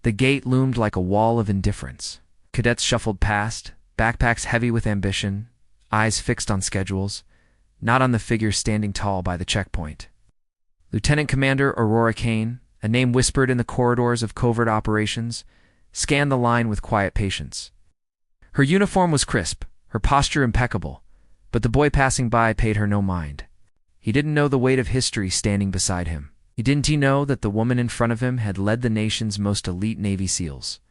The gate loomed like a wall of indifference. Cadets shuffled past, backpacks heavy with ambition, eyes fixed on schedules, not on the figure standing tall by the checkpoint. Lieutenant Commander Aurora Kane, a name whispered in the corridors of covert operations, scanned the line with quiet patience. Her uniform was crisp, her posture impeccable, but the boy passing by paid her no mind. He didn't know the weight of history standing beside him. Didn't he know that the woman in front of him had led the nation's most elite Navy SEALs?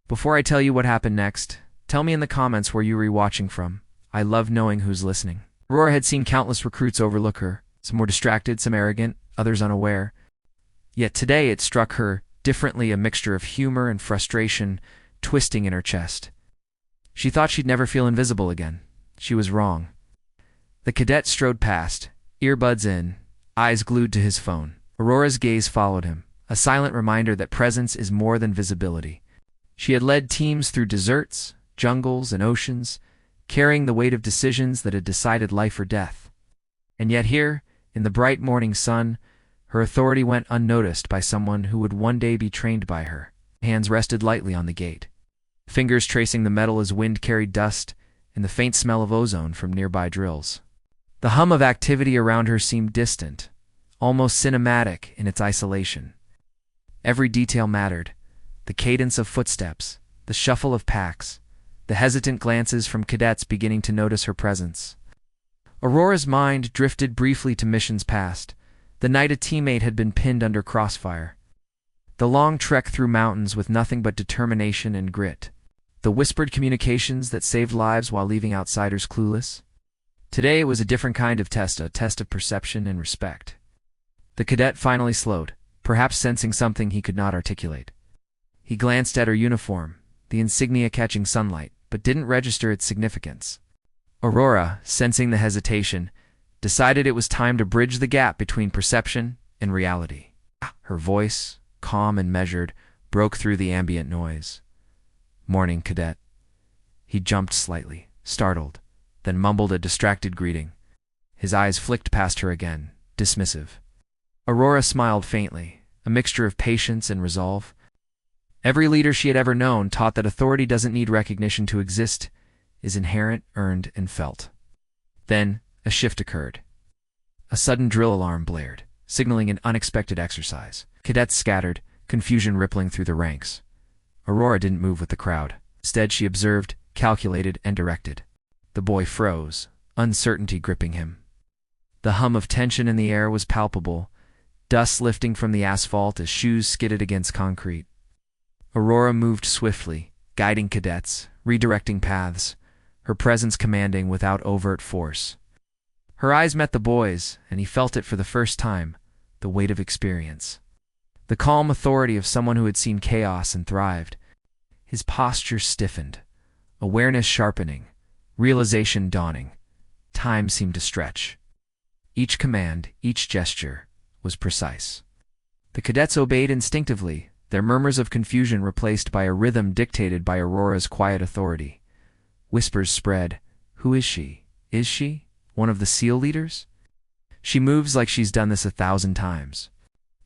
Before I tell you what happened next, tell me in the comments where you were watching from. I love knowing who's listening. Aurora had seen countless recruits overlook her, some were distracted, some arrogant, others unaware. Yet today it struck her differently, a mixture of humor and frustration twisting in her chest. She thought she'd never feel invisible again. She was wrong. The cadet strode past, earbuds in, eyes glued to his phone. Aurora's gaze followed him, a silent reminder that presence is more than visibility. She had led teams through deserts, jungles, and oceans, carrying the weight of decisions that had decided life or death. And yet here, in the bright morning sun, her authority went unnoticed by someone who would one day be trained by her. Hands rested lightly on the gate, fingers tracing the metal as wind carried dust and the faint smell of ozone from nearby drills. The hum of activity around her seemed distant, almost cinematic in its isolation. Every detail mattered: the cadence of footsteps, the shuffle of packs, the hesitant glances from cadets beginning to notice her presence. Aurora's mind drifted briefly to missions past, the night a teammate had been pinned under crossfire. The long trek through mountains with nothing but determination and grit. The whispered communications that saved lives while leaving outsiders clueless. Today it was a different kind of test, a test of perception and respect. The cadet finally slowed, perhaps sensing something he could not articulate. He glanced at her uniform, the insignia catching sunlight, but didn't register its significance. Aurora, sensing the hesitation, decided it was time to bridge the gap between perception and reality. Her voice, calm and measured, broke through the ambient noise. "Morning, cadet." He jumped slightly, startled, then mumbled a distracted greeting. His eyes flicked past her again, dismissive. Aurora smiled faintly, a mixture of patience and resolve. Every leader she had ever known taught that authority doesn't need recognition to exist, is inherent, earned, and felt. Then, a shift occurred. A sudden drill alarm blared, signaling an unexpected exercise. Cadets scattered, confusion rippling through the ranks. Aurora didn't move with the crowd. Instead, she observed, calculated, and directed. The boy froze, uncertainty gripping him. The hum of tension in the air was palpable, dust lifting from the asphalt as shoes skidded against concrete. Aurora moved swiftly, guiding cadets, redirecting paths, her presence commanding without overt force. Her eyes met the boy's, and he felt it for the first time, the weight of experience. The calm authority of someone who had seen chaos and thrived. His posture stiffened, awareness sharpening, realization dawning. Time seemed to stretch. Each command, each gesture, was precise. The cadets obeyed instinctively, their murmurs of confusion replaced by a rhythm dictated by Aurora's quiet authority. Whispers spread. "Who is she? Is she one of the SEAL leaders? She moves like she's done this 1,000 times."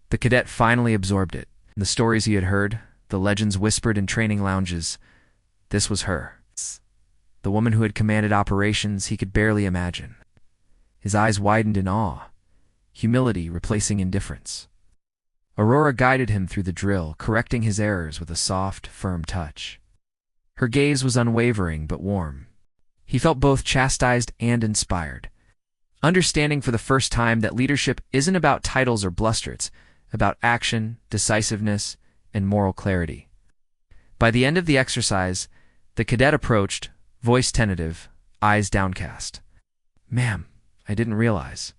The cadet finally absorbed it. The stories he had heard, the legends whispered in training lounges. This was her. The woman who had commanded operations he could barely imagine. His eyes widened in awe, humility replacing indifference. Aurora guided him through the drill, correcting his errors with a soft, firm touch. Her gaze was unwavering but warm. He felt both chastised and inspired, understanding for the first time that leadership isn't about titles or bluster, it's about action, decisiveness, and moral clarity. By the end of the exercise, the cadet approached, voice tentative, eyes downcast. "Ma'am, I didn't realize."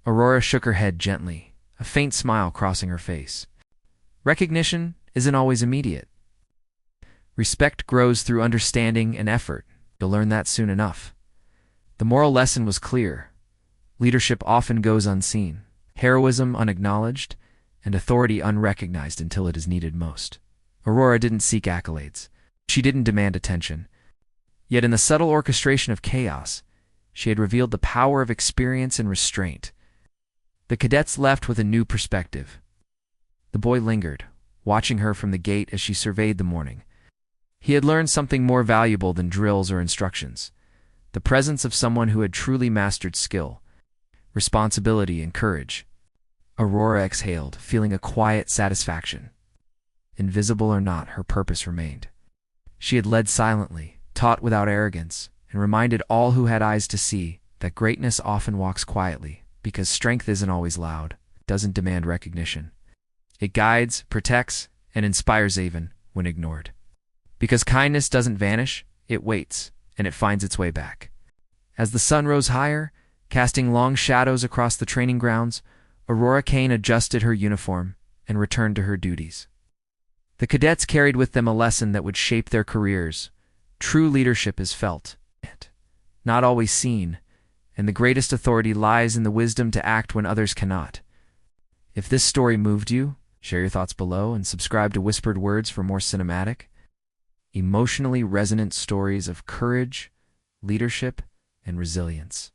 Aurora shook her head gently, a faint smile crossing her face. Recognition isn't always immediate. Respect grows through understanding and effort. You'll learn that soon enough. The moral lesson was clear. Leadership often goes unseen, heroism unacknowledged, and authority unrecognized until it is needed most. Aurora didn't seek accolades. She didn't demand attention. Yet in the subtle orchestration of chaos, she had revealed the power of experience and restraint. The cadets left with a new perspective. The boy lingered, watching her from the gate as she surveyed the morning. He had learned something more valuable than drills or instructions: the presence of someone who had truly mastered skill, responsibility, and courage. Aurora exhaled, feeling a quiet satisfaction. Invisible or not, her purpose remained. She had led silently, taught without arrogance, and reminded all who had eyes to see that greatness often walks quietly, because strength isn't always loud, doesn't demand recognition. It guides, protects, and inspires even when ignored. Because kindness doesn't vanish, it waits, and it finds its way back. As the sun rose higher, casting long shadows across the training grounds, Aurora Kane adjusted her uniform and returned to her duties. The cadets carried with them a lesson that would shape their careers. True leadership is felt, not always seen, and the greatest authority lies in the wisdom to act when others cannot. If this story moved you, share your thoughts below and subscribe to Whispered Words for more cinematic, emotionally resonant stories of courage, leadership, and resilience.